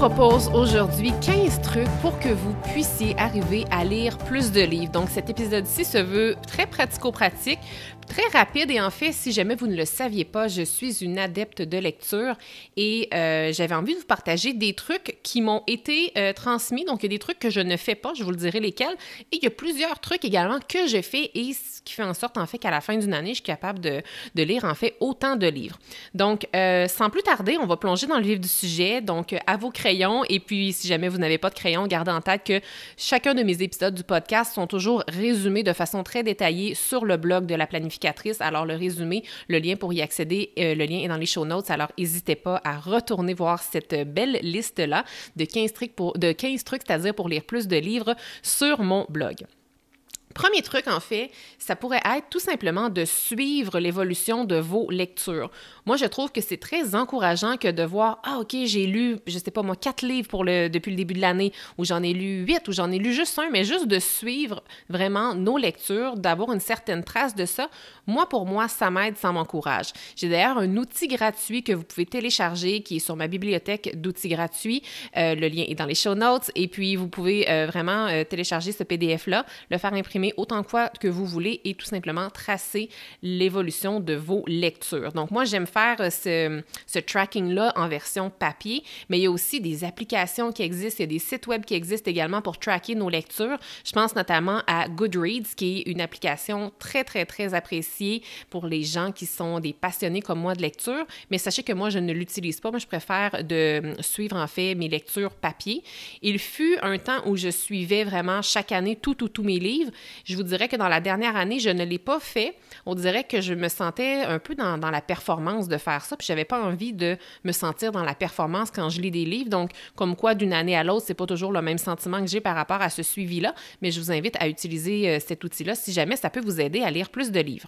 propose aujourd'hui 15 trucs pour que vous puissiez arriver à lire plus de livres. Donc, cet épisode-ci se veut très pratico-pratique, très rapide et en fait, si jamais vous ne le saviez pas, je suis une adepte de lecture et j'avais envie de vous partager des trucs qui m'ont été transmis. Donc, il y a des trucs que je ne fais pas, je vous le dirai lesquels. Et il y a plusieurs trucs également que j'ai fait et ce qui fait en sorte en fait qu'à la fin d'une année, je suis capable de lire en fait autant de livres. Donc, sans plus tarder, on va plonger dans le vif du sujet. Donc, à vos crayons et puis si jamais vous n'avez pas de crayon, gardez en tête que chacun de mes épisodes du podcast sont toujours résumés de façon très détaillée sur le blog de la planificatrice. Alors, le résumé, le lien pour y accéder, le lien est dans les show notes. Alors, n'hésitez pas à retourner voir cette belle liste-là de 15 trucs, c'est-à-dire pour lire plus de livres sur mon blog. Premier truc, en fait, ça pourrait être tout simplement de suivre l'évolution de vos lectures. Moi, je trouve que c'est très encourageant que de voir « Ah, OK, j'ai lu, je sais pas moi, 4 livres depuis le début de l'année, ou j'en ai lu 8, ou j'en ai lu juste un », mais juste de suivre vraiment nos lectures, d'avoir une certaine trace de ça. Moi, pour moi, ça m'aide, ça m'encourage. J'ai d'ailleurs un outil gratuit que vous pouvez télécharger qui est sur ma bibliothèque d'outils gratuits. Le lien est dans les show notes. Et puis, vous pouvez vraiment télécharger ce PDF-là, le faire imprimer autant de fois que vous voulez et tout simplement tracer l'évolution de vos lectures. Donc, moi, j'aime faire ce tracking-là en version papier, mais il y a aussi des applications qui existent, il y a des sites web qui existent également pour tracker nos lectures. Je pense notamment à Goodreads, qui est une application très, très, très appréciée pour les gens qui sont des passionnés comme moi de lecture, mais sachez que moi, je ne l'utilise pas. Moi, je préfère de suivre, en fait, mes lectures papier. Il fut un temps où je suivais vraiment chaque année tous mes livres. Je vous dirais que dans la dernière année, je ne l'ai pas fait. On dirait que je me sentais un peu dans la performance de faire ça, puis j'avais pas envie de me sentir dans la performance quand je lis des livres. Donc, comme quoi, d'une année à l'autre, c'est pas toujours le même sentiment que j'ai par rapport à ce suivi-là, mais je vous invite à utiliser cet outil-là si jamais ça peut vous aider à lire plus de livres.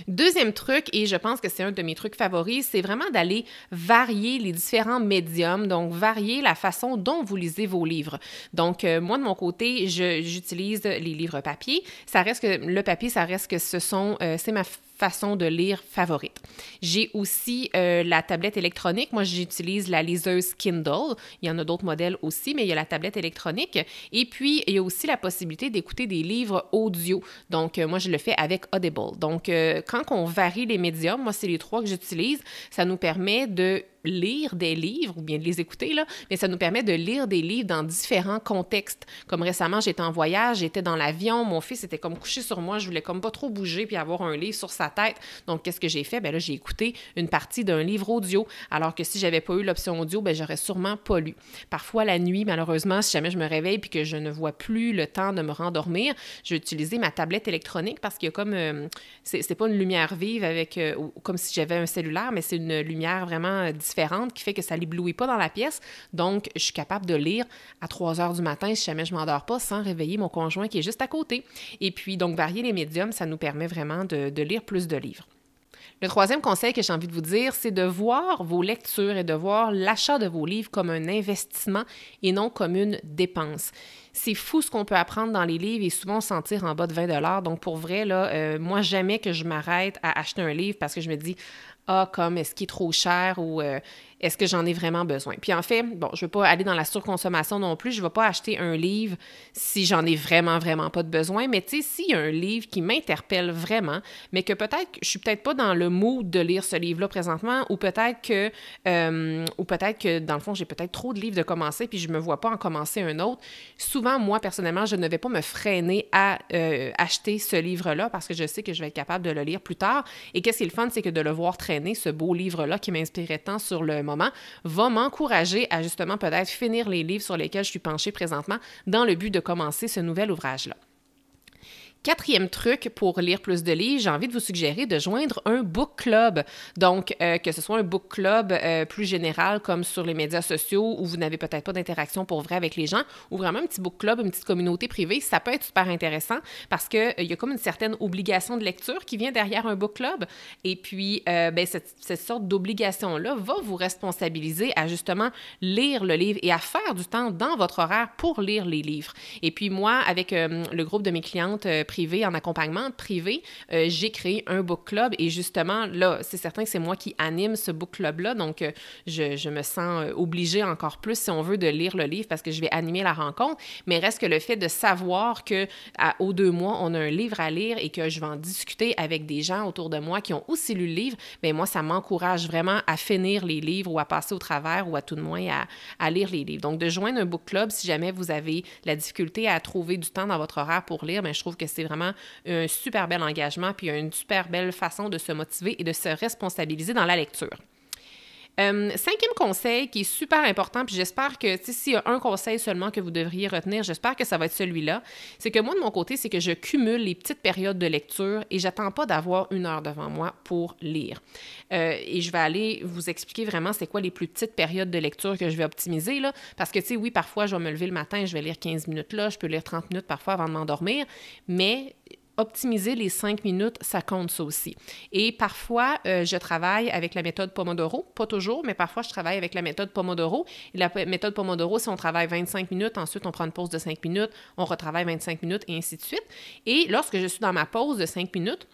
Deuxième truc, et je pense que c'est un de mes trucs favoris, c'est vraiment d'aller varier les différents médiums, donc varier la façon dont vous lisez vos livres. Donc, moi, de mon côté, j'utilise les livres papier. Ça reste que le papier, ça reste que c'est ma façon de lire favorite. J'ai aussi la tablette électronique. Moi, j'utilise la liseuse Kindle. Il y en a d'autres modèles aussi, mais il y a la tablette électronique. Et puis, il y a aussi la possibilité d'écouter des livres audio. Donc, moi, je le fais avec Audible. Donc, quand on varie les médiums, moi, c'est les 3 que j'utilise, ça nous permet de lire des livres, ou bien de les écouter, là, mais ça nous permet de lire des livres dans différents contextes. Comme récemment, j'étais en voyage, j'étais dans l'avion, mon fils était comme couché sur moi, je voulais comme pas trop bouger puis avoir un livre sur sa tête. Donc, qu'est-ce que j'ai fait? Bien là, j'ai écouté une partie d'un livre audio, alors que si j'avais pas eu l'option audio, bien, j'aurais sûrement pas lu. Parfois, la nuit, malheureusement, si jamais je me réveille puis que je ne vois plus le temps de me rendormir, je vais utiliser ma tablette électronique parce qu'il y a comme... c'est pas une lumière vive avec... comme si j'avais un cellulaire, mais c'est une lumière vraiment différente qui fait que ça l'éblouit pas dans la pièce. Donc, je suis capable de lire à 3 heures du matin si jamais je m'endors pas sans réveiller mon conjoint qui est juste à côté. Et puis, donc, varier les médiums, ça nous permet vraiment de lire plus de livres. Le troisième conseil que j'ai envie de vous dire, c'est de voir vos lectures et de voir l'achat de vos livres comme un investissement et non comme une dépense. C'est fou ce qu'on peut apprendre dans les livres et souvent s'en tire en bas de 20 $. Donc, pour vrai, là, moi, jamais que je m'arrête à acheter un livre parce que je me dis « Ah, comme, est-ce qu'il est trop cher? » ou est-ce que j'en ai vraiment besoin? Puis en fait, bon, je ne veux pas aller dans la surconsommation non plus. Je ne vais pas acheter un livre si j'en ai vraiment, vraiment pas de besoin. Mais tu sais, s'il y a un livre qui m'interpelle vraiment, mais que peut-être que je suis peut-être pas dans le mood de lire ce livre-là présentement, ou peut-être que dans le fond, j'ai peut-être trop de livres de commencer puis je me vois pas en commencer un autre. Souvent, moi, personnellement, je ne vais pas me freiner à acheter ce livre-là parce que je sais que je vais être capable de le lire plus tard. Et qu'est-ce qui est le fun, c'est que de le voir traîner, ce beau livre-là qui m'inspirait tant sur le moment, va m'encourager à justement peut-être finir les livres sur lesquels je suis penchée présentement dans le but de commencer ce nouvel ouvrage-là. Quatrième truc pour lire plus de livres, j'ai envie de vous suggérer de joindre un book club. Donc, que ce soit un book club plus général comme sur les médias sociaux où vous n'avez peut-être pas d'interaction pour vrai avec les gens ou vraiment un petit book club, une petite communauté privée, ça peut être super intéressant parce qu'il y a comme une certaine obligation de lecture qui vient derrière un book club. Et puis, cette sorte d'obligation-là va vous responsabiliser à justement lire le livre et à faire du temps dans votre horaire pour lire les livres. Et puis moi, avec le groupe de mes clientes privé, en accompagnement privé, j'ai créé un book club et justement, là, c'est certain que c'est moi qui anime ce book club-là, donc je me sens obligée encore plus, si on veut, de lire le livre parce que je vais animer la rencontre, mais reste que le fait de savoir qu'aux 2 mois, on a un livre à lire et que je vais en discuter avec des gens autour de moi qui ont aussi lu le livre, bien moi, ça m'encourage vraiment à finir les livres ou à passer au travers ou à tout de moins à lire les livres. Donc, de joindre un book club, si jamais vous avez la difficulté à trouver du temps dans votre horaire pour lire, bien, je trouve que c'est vraiment un super bel engagement puis une super belle façon de se motiver et de se responsabiliser dans la lecture. 5e conseil qui est super important, puis j'espère que, s'il y a un conseil seulement que vous devriez retenir, j'espère que ça va être celui-là, c'est que moi, de mon côté, c'est que je cumule les petites périodes de lecture et j'attends pas d'avoir 1 heure devant moi pour lire. Et je vais aller vous expliquer vraiment c'est quoi les plus petites périodes de lecture que je vais optimiser, là, parce que, oui, parfois, je vais me lever le matin, je vais lire 15 minutes là, je peux lire 30 minutes parfois avant de m'endormir, mais optimiser les 5 minutes, ça compte ça aussi. Et parfois, je travaille avec la méthode Pomodoro. Pas toujours, mais parfois, je travaille avec la méthode Pomodoro. Et la méthode Pomodoro, si on travaille 25 minutes, ensuite, on prend une pause de 5 minutes, on retravaille 25 minutes et ainsi de suite. Et lorsque je suis dans ma pause de 5 minutes,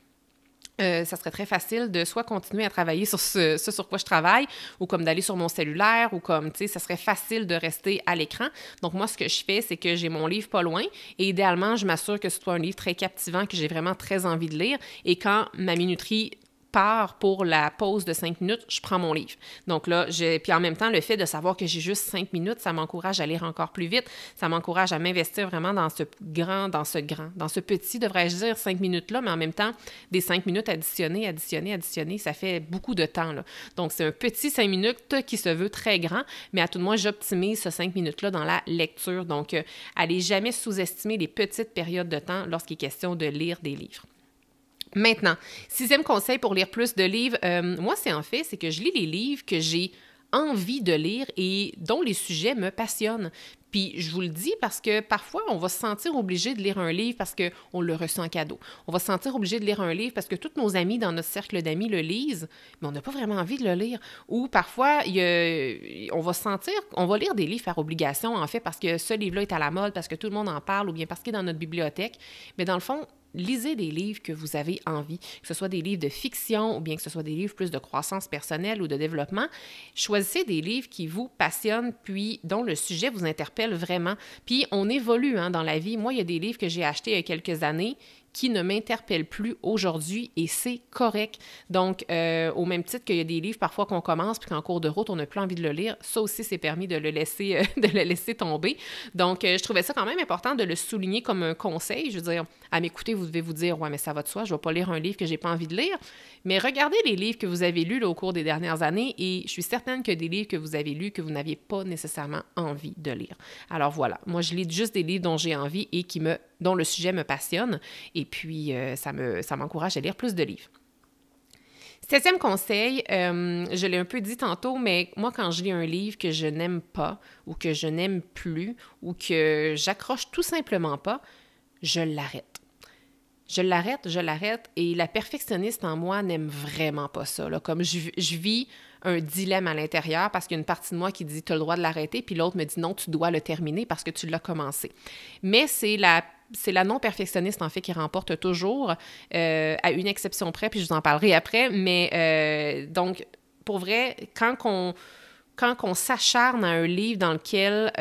ça serait très facile de soit continuer à travailler sur ce sur quoi je travaille ou comme d'aller sur mon cellulaire ou comme, ça serait facile de rester à l'écran. Donc, moi, ce que je fais, c'est que j'ai mon livre pas loin et idéalement, je m'assure que ce soit un livre très captivant, que j'ai vraiment très envie de lire. Et quand ma minuterie part pour la pause de 5 minutes, je prends mon livre. Donc là, puis en même temps, le fait de savoir que j'ai juste 5 minutes, ça m'encourage à lire encore plus vite, ça m'encourage à m'investir vraiment dans ce petit, devrais-je dire, 5 minutes-là, mais en même temps, des 5 minutes additionnées, ça fait beaucoup de temps, là. Donc, c'est un petit 5 minutes qui se veut très grand, mais à tout de moins, j'optimise ce 5 minutes-là dans la lecture. Donc, allez jamais sous-estimer les petites périodes de temps lorsqu'il est question de lire des livres. Maintenant, 6e conseil pour lire plus de livres, moi, c'est que je lis les livres que j'ai envie de lire et dont les sujets me passionnent. Puis je vous le dis parce que parfois, on va se sentir obligé de lire un livre parce qu'on le reçoit en cadeau. On va se sentir obligé de lire un livre parce que tous nos amis dans notre cercle d'amis le lisent, mais on n'a pas vraiment envie de le lire. Ou parfois, on va lire des livres par obligation, en fait, parce que ce livre-là est à la mode, parce que tout le monde en parle ou bien parce qu'il est dans notre bibliothèque. Mais dans le fond, lisez des livres que vous avez envie, que ce soit des livres de fiction ou bien que ce soit des livres plus de croissance personnelle ou de développement. Choisissez des livres qui vous passionnent puis dont le sujet vous interpelle vraiment. Puis on évolue dans la vie. Moi, il y a des livres que j'ai achetés il y a quelques années qui ne m'interpellent plus aujourd'hui et c'est correct. Donc, au même titre qu'il y a des livres parfois qu'on commence puis qu'en cours de route, on n'a plus envie de le lire, ça aussi, c'est permis de le laisser tomber. Donc, je trouvais ça quand même important de le souligner comme un conseil. Je veux dire, à m'écouter, vous devez vous dire « Ouais, mais ça va de soi, je ne vais pas lire un livre que je n'ai pas envie de lire. » Mais regardez les livres que vous avez lus là, au cours des dernières années et je suis certaine que des livres que vous avez lus que vous n'aviez pas nécessairement envie de lire. Alors voilà, moi, je lis juste des livres dont j'ai envie et dont le sujet me passionne. Et puis, ça m'encourage à lire plus de livres. 7e conseil, je l'ai un peu dit tantôt, mais moi, quand je lis un livre que je n'aime pas ou que je n'aime plus ou que j'accroche tout simplement pas, je l'arrête. Je l'arrête et la perfectionniste en moi n'aime vraiment pas ça. Là. Comme je vis un dilemme à l'intérieur parce qu'il y a une partie de moi qui dit « tu as le droit de l'arrêter » puis l'autre me dit « non, tu dois le terminer parce que tu l'as commencé ». Mais c'est la non-perfectionniste, en fait, qui remporte toujours, à une exception près, puis je vous en parlerai après. Mais donc, pour vrai, quand on s'acharne à un livre dans lequel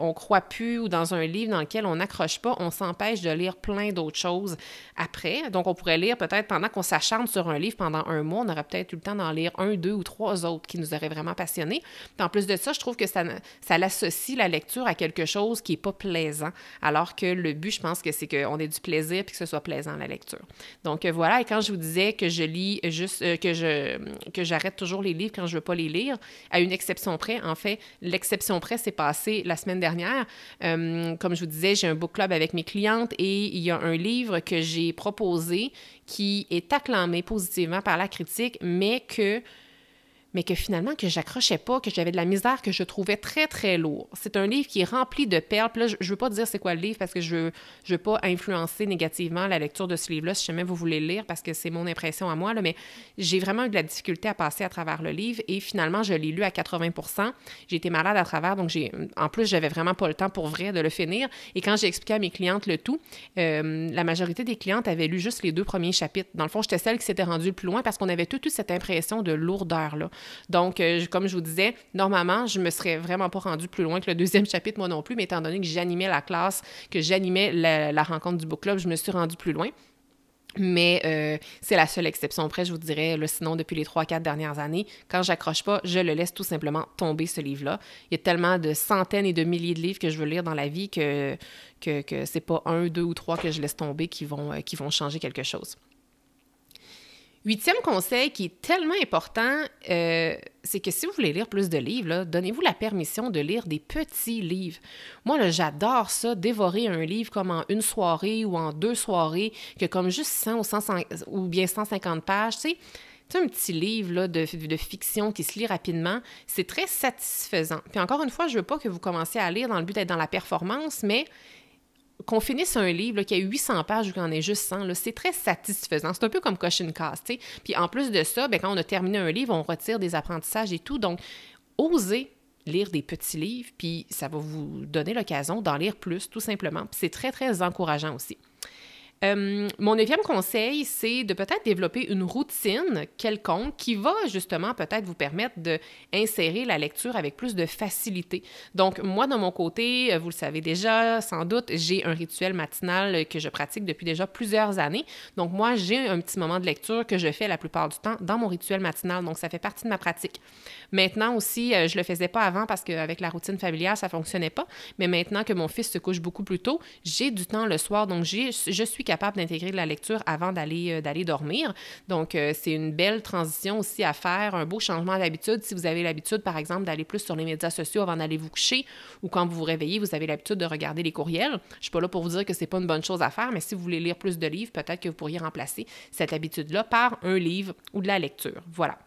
on croit plus ou dans un livre dans lequel on n'accroche pas, on s'empêche de lire plein d'autres choses après. Donc, on pourrait lire peut-être pendant qu'on s'acharne sur un livre pendant 1 mois, on aurait peut-être eu le temps d'en lire 1, 2 ou 3 autres qui nous auraient vraiment passionnés. Puis en plus de ça, je trouve que ça l'associe la lecture à quelque chose qui n'est pas plaisant, alors que le but, je pense que c'est qu'on ait du plaisir puis que ce soit plaisant la lecture. Donc, voilà. Et quand je vous disais que je lis juste, que j'arrête toujours les livres quand je ne veux pas les lire, à une exception près. En fait, l'exception près s'est passée la semaine dernière. Comme je vous disais, j'ai un book club avec mes clientes et il y a un livre que j'ai proposé qui est acclamé positivement par la critique, mais mais que finalement, que j'accrochais pas, que j'avais de la misère, que je trouvais très, très lourd. C'est un livre qui est rempli de perles. Puis là, je veux pas dire c'est quoi le livre parce que je veux pas influencer négativement la lecture de ce livre-là, si jamais vous voulez le lire, parce que c'est mon impression à moi, là, mais j'ai vraiment eu de la difficulté à passer à travers le livre et finalement, je l'ai lu à 80%. J'ai été malade à travers, donc en plus, j'avais vraiment pas le temps pour vrai de le finir. Et quand j'ai expliqué à mes clientes le tout, la majorité des clientes avaient lu juste les 2 premiers chapitres. Dans le fond, j'étais celle qui s'était rendue le plus loin parce qu'on avait tout eu cette impression de lourdeur-là. Donc, comme je vous disais, normalement, je me serais vraiment pas rendue plus loin que le 2e chapitre, moi non plus, mais étant donné que j'animais la classe, que j'animais la rencontre du book club, je me suis rendue plus loin. Mais c'est la seule exception près, je vous dirais. Là, sinon, depuis les 3-4 dernières années, quand j'accroche pas, je le laisse tout simplement tomber, ce livre-là. Il y a tellement de centaines et de milliers de livres que je veux lire dans la vie que c'est pas 1, 2 ou 3 que je laisse tomber qui vont changer quelque chose. 8e conseil qui est tellement important, c'est que si vous voulez lire plus de livres, là, donnez-vous la permission de lire des petits livres. Moi, là, j'adore ça, dévorer un livre comme en une soirée ou en 2 soirées, que comme juste 100 ou bien 150 pages, tu sais. C'est un petit livre là, de fiction qui se lit rapidement. C'est très satisfaisant. Puis encore une fois, je veux pas que vous commenciez à lire dans le but d'être dans la performance, mais qu'on finisse un livre là, qui a 800 pages ou qu'il en ait juste 100, là, c'est très satisfaisant. C'est un peu comme cocher une case, tu sais. Puis en plus de ça, bien, quand on a terminé un livre, on retire des apprentissages et tout. Donc, osez lire des petits livres, puis ça va vous donner l'occasion d'en lire plus, tout simplement. Puis c'est très, très encourageant aussi. Mon 9e conseil, c'est de peut-être développer une routine quelconque qui va justement peut-être vous permettre d'insérer la lecture avec plus de facilité. Donc, moi, de mon côté, vous le savez déjà, sans doute, j'ai un rituel matinal que je pratique depuis déjà plusieurs années. Donc, moi, j'ai un petit moment de lecture que je fais la plupart du temps dans mon rituel matinal. Donc, ça fait partie de ma pratique. Maintenant aussi, je le faisais pas avant parce qu'avec la routine familiale, ça fonctionnait pas. Mais maintenant que mon fils se couche beaucoup plus tôt, j'ai du temps le soir. Donc, je suis capable d'intégrer de la lecture avant d'aller dormir. Donc, c'est une belle transition aussi à faire, un beau changement d'habitude. Si vous avez l'habitude, par exemple, d'aller plus sur les médias sociaux avant d'aller vous coucher ou quand vous vous réveillez, vous avez l'habitude de regarder les courriels. Je suis pas là pour vous dire que c'est pas une bonne chose à faire, mais si vous voulez lire plus de livres, peut-être que vous pourriez remplacer cette habitude-là par un livre ou de la lecture. Voilà.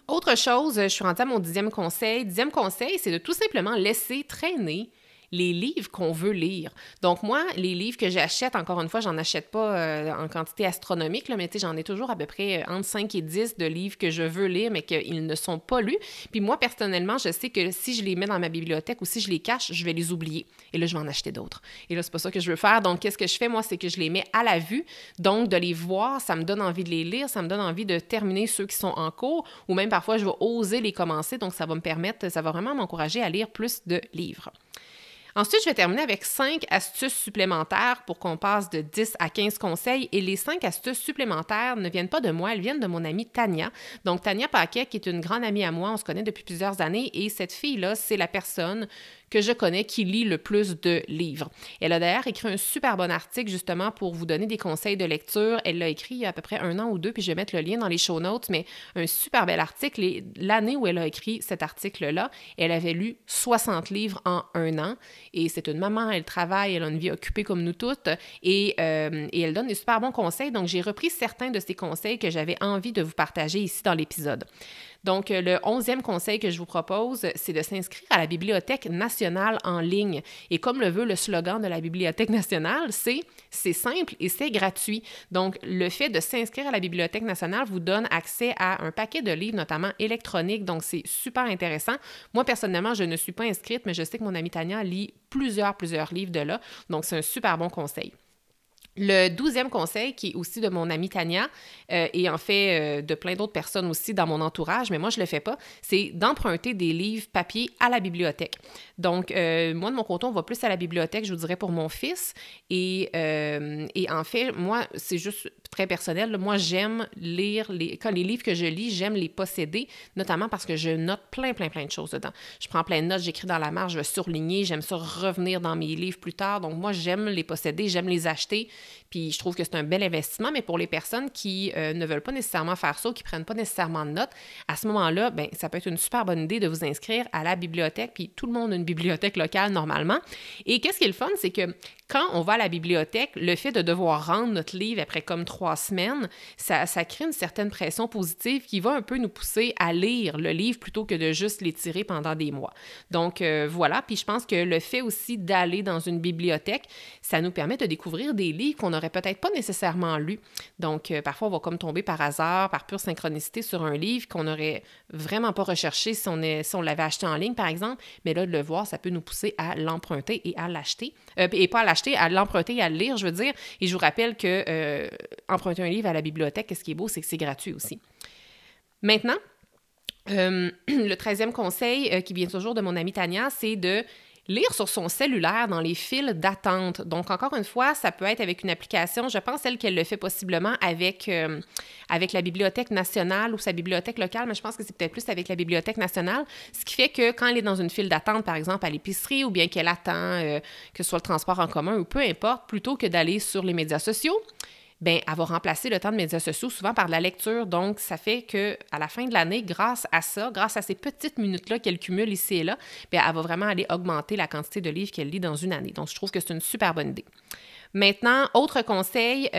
Autre chose, je suis rendue à mon 10e conseil. 10e conseil, c'est de tout simplement laisser traîner les livres qu'on veut lire. Donc moi, les livres que j'achète, encore une fois, j'en achète pas en quantité astronomique, là, mais tu sais, j'en ai toujours à peu près entre 5 et 10 de livres que je veux lire, mais qu'ils ne sont pas lus. Puis moi, personnellement, je sais que si je les mets dans ma bibliothèque ou si je les cache, je vais les oublier. Et là, je vais en acheter d'autres. Et là, c'est pas ça que je veux faire. Donc, qu'est-ce que je fais, moi, c'est que je les mets à la vue. Donc, de les voir, ça me donne envie de les lire, ça me donne envie de terminer ceux qui sont en cours, ou même parfois, je vais oser les commencer. Donc, ça va me permettre, ça va vraiment m'encourager à lire plus de livres. Ensuite, je vais terminer avec 5 astuces supplémentaires pour qu'on passe de 10 à 15 conseils. Et les 5 astuces supplémentaires ne viennent pas de moi, elles viennent de mon amie Tania. Donc, Tania Paquet, qui est une grande amie à moi, on se connaît depuis plusieurs années. Et cette fille-là, c'est la personne que je connais qui lit le plus de livres. Elle a d'ailleurs écrit un super bon article justement pour vous donner des conseils de lecture. Elle l'a écrit il y a à peu près 1 an ou 2, puis je vais mettre le lien dans les show notes, mais un super bel article. Et l'année où elle a écrit cet article-là, elle avait lu 60 livres en 1 an. Et c'est une maman, elle travaille, elle a une vie occupée comme nous toutes, et elle donne des super bons conseils. Donc, j'ai repris certains de ces conseils que j'avais envie de vous partager ici dans l'épisode. Donc, le 11e conseil que je vous propose, c'est de s'inscrire à la Bibliothèque nationale en ligne. Et comme le veut le slogan de la Bibliothèque nationale, c'est simple et c'est gratuit. Donc, le fait de s'inscrire à la Bibliothèque nationale vous donne accès à un paquet de livres, notamment électroniques. Donc, c'est super intéressant. Moi, personnellement, je ne suis pas inscrite, mais je sais que mon amie Tania lit plusieurs livres de là. Donc, c'est un super bon conseil. Le 12e conseil, qui est aussi de mon amie Tania, et en fait de plein d'autres personnes aussi dans mon entourage, mais moi, je ne le fais pas, c'est d'emprunter des livres papier à la bibliothèque. Donc, moi, de mon côté, on va plus à la bibliothèque, je vous dirais, pour mon fils. Et en fait, moi, c'est juste très personnel. Là, moi, j'aime lire, quand les livres que je lis, j'aime les posséder, notamment parce que je note plein de choses dedans. Je prends plein de notes, j'écris dans la marge, je vais surligner, j'aime ça revenir dans mes livres plus tard. Donc, moi, j'aime les posséder, j'aime les acheter. Puis je trouve que c'est un bel investissement, mais pour les personnes qui ne veulent pas nécessairement faire ça ou qui ne prennent pas nécessairement de notes, à ce moment-là, bien, ça peut être une super bonne idée de vous inscrire à la bibliothèque, puis tout le monde a une bibliothèque locale normalement. Et qu'est-ce qui est le fun, c'est que quand on va à la bibliothèque, le fait de devoir rendre notre livre après comme 3 semaines, ça crée une certaine pression positive qui va un peu nous pousser à lire le livre plutôt que de juste l'étirer pendant des mois. Donc, voilà. Puis je pense que le fait aussi d'aller dans une bibliothèque, ça nous permet de découvrir des livres qu'on n'aurait peut-être pas nécessairement lus. Donc, parfois, on va comme tomber par hasard, par pure synchronicité sur un livre qu'on n'aurait vraiment pas recherché si on l'avait acheté en ligne, par exemple. Mais là, de le voir, ça peut nous pousser à l'emprunter et à l'acheter. Et pas à l'acheter, à l'emprunter et à le lire, je veux dire. Et je vous rappelle que emprunter un livre à la bibliothèque, ce qui est beau, c'est que c'est gratuit aussi. Maintenant, le 13e conseil qui vient toujours de mon amie Tania, c'est de lire sur son cellulaire dans les files d'attente. Donc, encore une fois, ça peut être avec une application. Je pense, elle, qu'elle le fait possiblement avec la Bibliothèque nationale ou sa bibliothèque locale, mais je pense que c'est peut-être plus avec la Bibliothèque nationale. Ce qui fait que quand elle est dans une file d'attente, par exemple, à l'épicerie, ou bien qu'elle attend que ce soit le transport en commun ou peu importe, plutôt que d'aller sur les médias sociaux, bien, elle va remplacer le temps de médias sociaux souvent par de la lecture. Donc, ça fait qu'à la fin de l'année, grâce à ça, grâce à ces petites minutes-là qu'elle cumule ici et là, bien, elle va vraiment aller augmenter la quantité de livres qu'elle lit dans une année. Donc, je trouve que c'est une super bonne idée. Maintenant, autre conseil,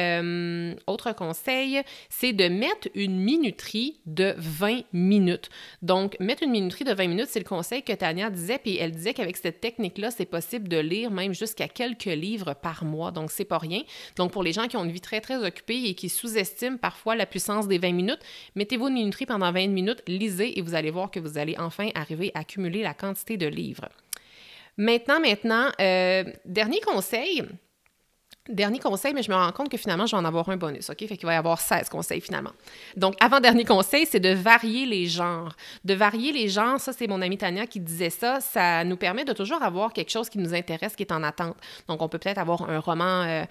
c'est de mettre une minuterie de 20 minutes. Donc, mettre une minuterie de 20 minutes, c'est le conseil que Tania disait, puis elle disait qu'avec cette technique-là, c'est possible de lire même jusqu'à quelques livres par mois, donc c'est pas rien. Donc, pour les gens qui ont une vie très, très occupée et qui sous-estiment parfois la puissance des 20 minutes, mettez-vous une minuterie pendant 20 minutes, lisez et vous allez voir que vous allez enfin arriver à cumuler la quantité de livres. Maintenant, Dernier conseil, mais je me rends compte que finalement, je vais en avoir un bonus, OK? Fait qu'il va y avoir 16 conseils finalement. Donc, avant-dernier conseil, c'est de varier les genres. De varier les genres, ça, c'est mon amie Tania qui disait ça, ça nous permet de toujours avoir quelque chose qui nous intéresse, qui est en attente. Donc, on peut peut-être avoir un roman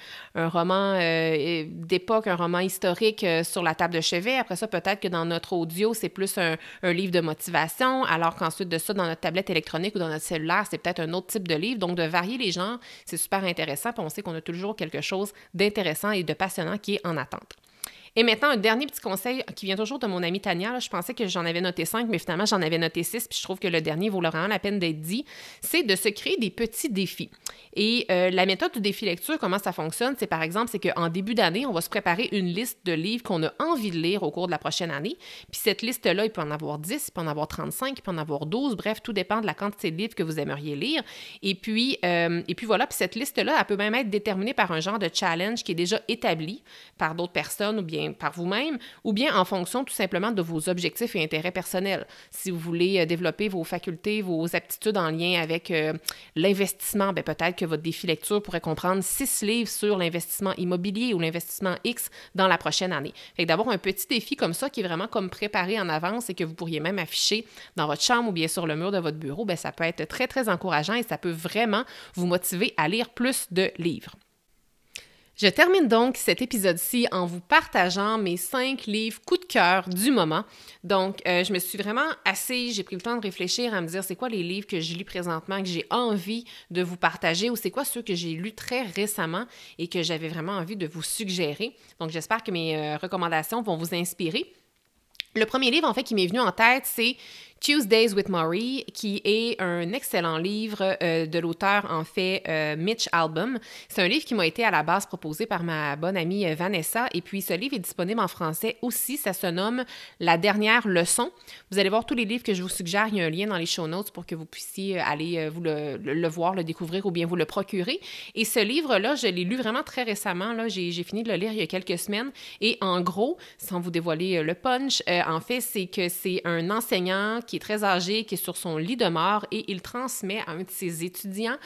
d'époque, un roman historique sur la table de chevet. Après ça, peut-être que dans notre audio, c'est plus un livre de motivation, alors qu'ensuite de ça, dans notre tablette électronique ou dans notre cellulaire, c'est peut-être un autre type de livre. Donc, de varier les genres, c'est super intéressant, puis on sait qu'on a toujours quelque chose d'intéressant et de passionnant qui est en attente. Et maintenant, un dernier petit conseil qui vient toujours de mon amie Tania. Là, je pensais que j'en avais noté 5, mais finalement, j'en avais noté 6, puis je trouve que le dernier vaut vraiment la peine d'être dit. C'est de se créer des petits défis. Et la méthode du défi lecture, comment ça fonctionne? C'est par exemple, c'est qu'en début d'année, on va se préparer une liste de livres qu'on a envie de lire au cours de la prochaine année. Puis cette liste-là, il peut en avoir 10, il peut en avoir 35, il peut en avoir 12. Bref, tout dépend de la quantité de livres que vous aimeriez lire. Et puis voilà, puis cette liste-là, elle peut même être déterminée par un genre de challenge qui est déjà établi par d'autres personnes ou bien par vous-même, ou bien en fonction tout simplement de vos objectifs et intérêts personnels. Si vous voulez développer vos facultés, vos aptitudes en lien avec l'investissement, bien peut-être que votre défi lecture pourrait comprendre 6 livres sur l'investissement immobilier ou l'investissement X dans la prochaine année. Fait que d'avoir un petit défi comme ça qui est vraiment comme préparé en avance et que vous pourriez même afficher dans votre chambre ou bien sur le mur de votre bureau, bien ça peut être très, très encourageant et ça peut vraiment vous motiver à lire plus de livres. Je termine donc cet épisode-ci en vous partageant mes 5 livres coup de cœur du moment. Donc, je me suis vraiment assise, j'ai pris le temps de réfléchir à me dire c'est quoi les livres que je lis présentement, que j'ai envie de vous partager ou c'est quoi ceux que j'ai lus très récemment et que j'avais vraiment envie de vous suggérer. Donc, j'espère que mes recommandations vont vous inspirer. Le premier livre, en fait, qui m'est venu en tête, c'est Tuesdays with Morrie, qui est un excellent livre de l'auteur, en fait, Mitch Albom. C'est un livre qui m'a été à la base proposé par ma bonne amie Vanessa, et puis ce livre est disponible en français aussi. Ça se nomme La dernière leçon. Vous allez voir tous les livres que je vous suggère. Il y a un lien dans les show notes pour que vous puissiez aller vous le voir, le découvrir ou bien vous le procurer. Et ce livre-là, je l'ai lu vraiment très récemment. Là, j'ai fini de le lire il y a quelques semaines. Et en gros, sans vous dévoiler le punch, en fait, c'est que c'est un enseignant qui est très âgé, qui est sur son lit de mort et il transmet à un de ses étudiants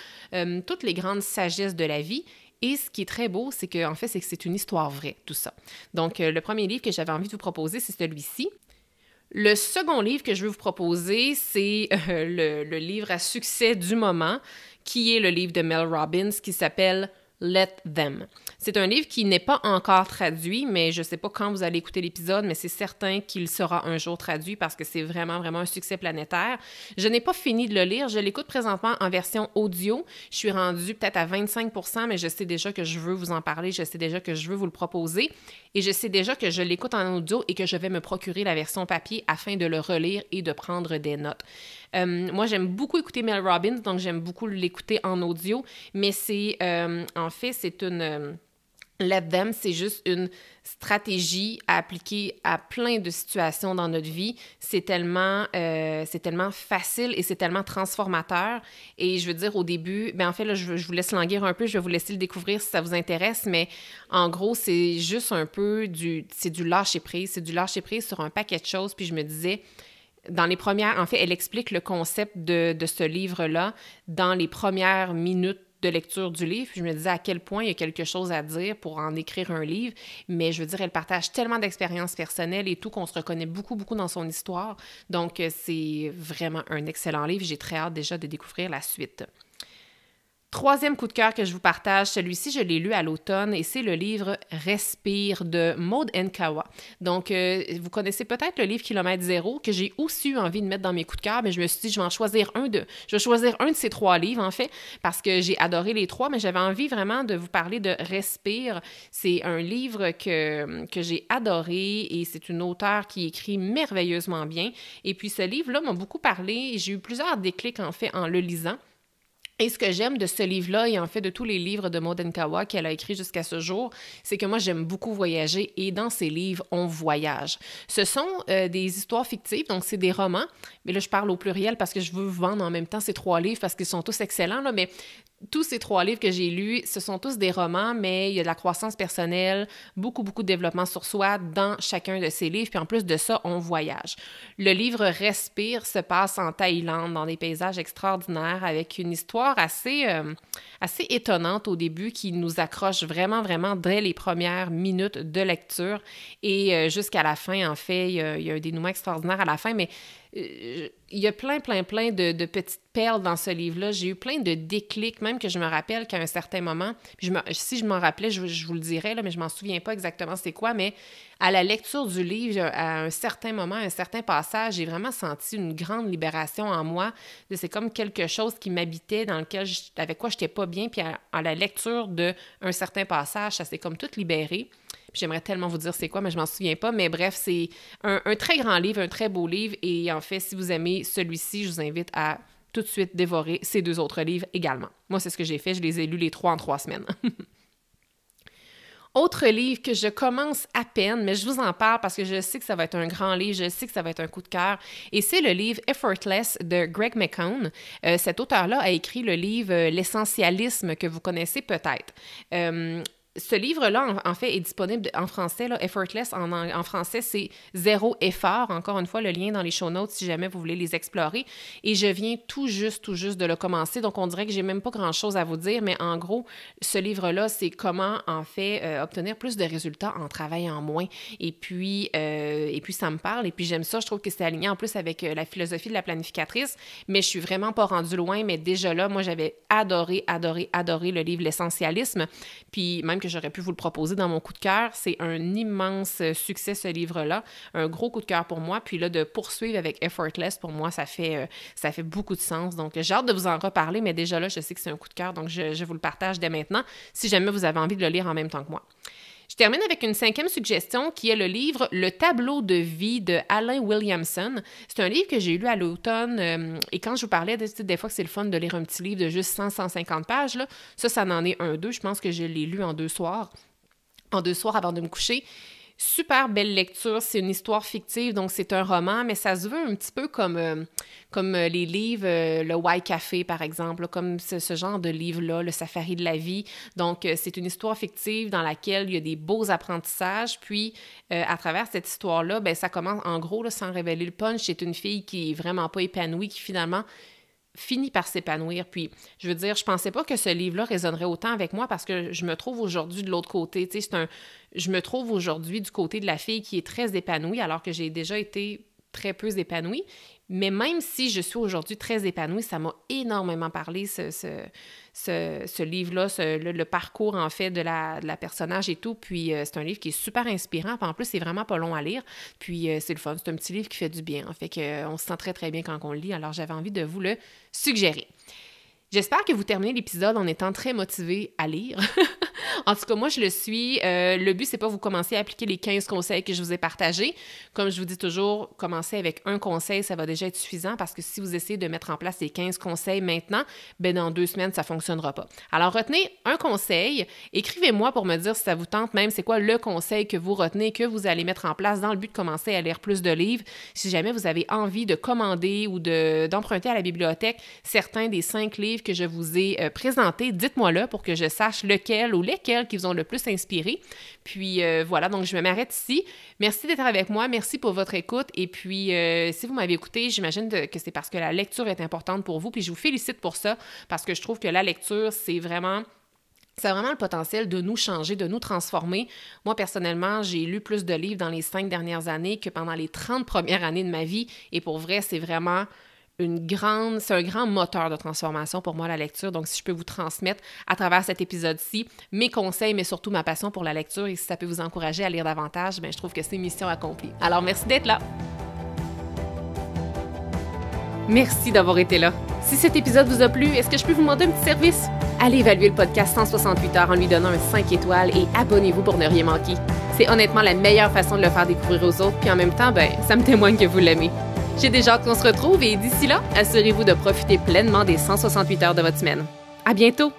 toutes les grandes sagesses de la vie. Et ce qui est très beau, c'est qu'en fait, c'est une histoire vraie, tout ça. Donc, le premier livre que j'avais envie de vous proposer, c'est celui-ci. Le second livre que je veux vous proposer, c'est le livre à succès du moment, qui est le livre de Mel Robbins, qui s'appelle Let Them. C'est un livre qui n'est pas encore traduit, mais je ne sais pas quand vous allez écouter l'épisode, mais c'est certain qu'il sera un jour traduit parce que c'est vraiment, vraiment un succès planétaire. Je n'ai pas fini de le lire. Je l'écoute présentement en version audio. Je suis rendue peut-être à 25%, mais je sais déjà que je veux vous en parler. Je sais déjà que je veux vous le proposer. Et je sais déjà que je l'écoute en audio et que je vais me procurer la version papier afin de le relire et de prendre des notes. Moi, j'aime beaucoup écouter Mel Robbins, donc j'aime beaucoup l'écouter en audio, mais c'est, en fait, c'est une Let Them, c'est juste une stratégie à appliquer à plein de situations dans notre vie. C'est tellement facile et c'est tellement transformateur. Et je veux dire, au début, ben en fait, là, je vous laisse languir un peu, je vais vous laisser le découvrir si ça vous intéresse, mais en gros, c'est juste un peu du lâcher-prise. C'est du lâcher-prise sur un paquet de choses. Puis je me disais, dans les premières... En fait, elle explique le concept de ce livre-là dans les premières minutes de lecture du livre. Je me disais à quel point il y a quelque chose à dire pour en écrire un livre, mais je veux dire, elle partage tellement d'expériences personnelles et tout qu'on se reconnaît beaucoup, beaucoup dans son histoire. Donc, c'est vraiment un excellent livre. J'ai très hâte déjà de découvrir la suite. Troisième coup de cœur que je vous partage, celui-ci, je l'ai lu à l'automne et c'est le livre « Respire » de Maud Nkawa. Donc, vous connaissez peut-être le livre « Kilomètre zéro » que j'ai aussi eu envie de mettre dans mes coups de cœur, mais je me suis dit, je vais choisir un de ces 3 livres, en fait, parce que j'ai adoré les 3, mais j'avais envie vraiment de vous parler de « Respire ». C'est un livre que j'ai adoré et c'est une auteure qui écrit merveilleusement bien. Et puis, ce livre-là m'a beaucoup parlé. J'ai eu plusieurs déclics, en fait, en le lisant. Et ce que j'aime de ce livre-là, et en fait de tous les livres de Maud Nkawa qu'elle a écrits jusqu'à ce jour, c'est que moi, j'aime beaucoup voyager et dans ces livres, on voyage. Ce sont des histoires fictives, donc c'est des romans, mais là, je parle au pluriel parce que je veux vendre en même temps ces 3 livres parce qu'ils sont tous excellents, là, mais tous ces 3 livres que j'ai lus, ce sont tous des romans, mais il y a de la croissance personnelle, beaucoup, beaucoup de développement sur soi dans chacun de ces livres. Puis en plus de ça, on voyage. Le livre Respire se passe en Thaïlande, dans des paysages extraordinaires, avec une histoire assez étonnante au début qui nous accroche vraiment, vraiment dès les premières minutes de lecture. Et jusqu'à la fin, en fait, il y a un dénouement extraordinaire à la fin, mais il y a plein de petites perles dans ce livre-là. J'ai eu plein de déclics, même que je me rappelle qu'à un certain moment, si je m'en rappelais, je vous le dirais, là, mais je m'en souviens pas exactement c'est quoi, mais à la lecture du livre, à un certain moment, à un certain passage, j'ai vraiment senti une grande libération en moi. C'est comme quelque chose qui m'habitait, avec quoi je n'étais pas bien, puis à la lecture d'un certain passage, ça s'est comme tout libéré. J'aimerais tellement vous dire c'est quoi, mais je m'en souviens pas. Mais bref, c'est un très grand livre, un très beau livre. Et en fait, si vous aimez celui-ci, je vous invite à tout de suite dévorer ces 2 autres livres également. Moi, c'est ce que j'ai fait. Je les ai lus les 3 en 3 semaines. Autre livre que je commence à peine, mais je vous en parle parce que je sais que ça va être un grand livre, je sais que ça va être un coup de cœur, et c'est le livre Effortless de Greg McKeown. Cet auteur-là a écrit le livre L'essentialisme que vous connaissez peut-être. Ce livre-là, en fait, est disponible en français. Là, Effortless, en français, c'est Zéro effort. Encore une fois, le lien dans les show notes si jamais vous voulez les explorer. Et je viens tout juste de le commencer. Donc, on dirait que j'ai même pas grand-chose à vous dire. Mais en gros, ce livre-là, c'est comment, en fait, obtenir plus de résultats en travaillant moins. Et puis, ça me parle. Et puis, j'aime ça. Je trouve que c'est aligné en plus avec la philosophie de la planificatrice. Mais je suis vraiment pas rendue loin. Mais déjà là, moi, j'avais adoré le livre L'essentialisme. Puis, même que j'aurais pu vous le proposer dans mon coup de cœur. C'est un immense succès, ce livre-là. Un gros coup de cœur pour moi. Puis là, de poursuivre avec Effortless, pour moi, ça fait beaucoup de sens. Donc, j'ai hâte de vous en reparler, mais déjà là, je sais que c'est un coup de cœur, donc je vous le partage dès maintenant, si jamais vous avez envie de le lire en même temps que moi. Je termine avec une 5e suggestion qui est le livre Le tableau de vie de Alain Williamson. C'est un livre que j'ai lu à l'automne et quand je vous parlais des fois que c'est le fun de lire un petit livre de juste 100-150 pages, là, ça en est 2. Je pense que je l'ai lu en 2 soirs avant de me coucher. Super belle lecture, c'est une histoire fictive, donc c'est un roman, mais ça se veut un petit peu comme les livres, le White Café par exemple, comme ce genre de livre-là, le Safari de la vie. Donc c'est une histoire fictive dans laquelle il y a des beaux apprentissages, puis à travers cette histoire-là, ben, ça commence en gros, là, sans révéler le punch, c'est une fille qui est vraiment pas épanouie, qui finalement finit par s'épanouir. Puis, je veux dire, je pensais pas que ce livre-là résonnerait autant avec moi parce que je me trouve aujourd'hui de l'autre côté. Tu sais, je me trouve aujourd'hui du côté de la fille qui est très épanouie alors que j'ai déjà été très peu épanouie. Mais même si je suis aujourd'hui très épanouie, ça m'a énormément parlé, ce livre-là, le parcours, en fait, de la personnage et tout. Puis, c'est un livre qui est super inspirant. Puis, en plus, c'est vraiment pas long à lire. Puis, c'est le fun. C'est un petit livre qui fait du bien. En fait, on se sent très, très bien quand on le lit. Alors, j'avais envie de vous le suggérer. J'espère que vous terminez l'épisode en étant très motivé à lire. En tout cas, moi, je le suis. Le but, c'est pas vous commencer à appliquer les 15 conseils que je vous ai partagés. Comme je vous dis toujours, commencer avec un conseil, ça va déjà être suffisant parce que si vous essayez de mettre en place les 15 conseils maintenant, ben dans 2 semaines, ça fonctionnera pas. Alors, retenez un conseil. Écrivez-moi pour me dire si ça vous tente même, c'est quoi le conseil que vous retenez, que vous allez mettre en place dans le but de commencer à lire plus de livres. Si jamais vous avez envie de commander ou d'emprunter à la bibliothèque certains des 5 livres que je vous ai présentés, dites-moi-le pour que je sache lequel ou lesquels qui vous ont le plus inspiré. Puis voilà, donc je me m'arrête ici. Merci d'être avec moi, merci pour votre écoute. Et puis, si vous m'avez écouté, j'imagine que c'est parce que la lecture est importante pour vous. Puis je vous félicite pour ça, parce que je trouve que la lecture, ça a vraiment le potentiel de nous changer, de nous transformer. Moi, personnellement, j'ai lu plus de livres dans les 5 dernières années que pendant les 30 premières années de ma vie. Et pour vrai, c'est vraiment c'est un grand moteur de transformation pour moi, la lecture. Donc, si je peux vous transmettre à travers cet épisode-ci mes conseils, mais surtout ma passion pour la lecture, et si ça peut vous encourager à lire davantage, bien, je trouve que c'est mission accomplie. Alors, merci d'être là! Merci d'avoir été là. Si cet épisode vous a plu, est-ce que je peux vous demander un petit service? Allez évaluer le podcast 168 heures en lui donnant un 5 étoiles et abonnez-vous pour ne rien manquer. C'est honnêtement la meilleure façon de le faire découvrir aux autres, puis en même temps, ben, ça me témoigne que vous l'aimez. J'ai déjà hâte qu'on se retrouve et d'ici là, assurez-vous de profiter pleinement des 168 heures de votre semaine. À bientôt!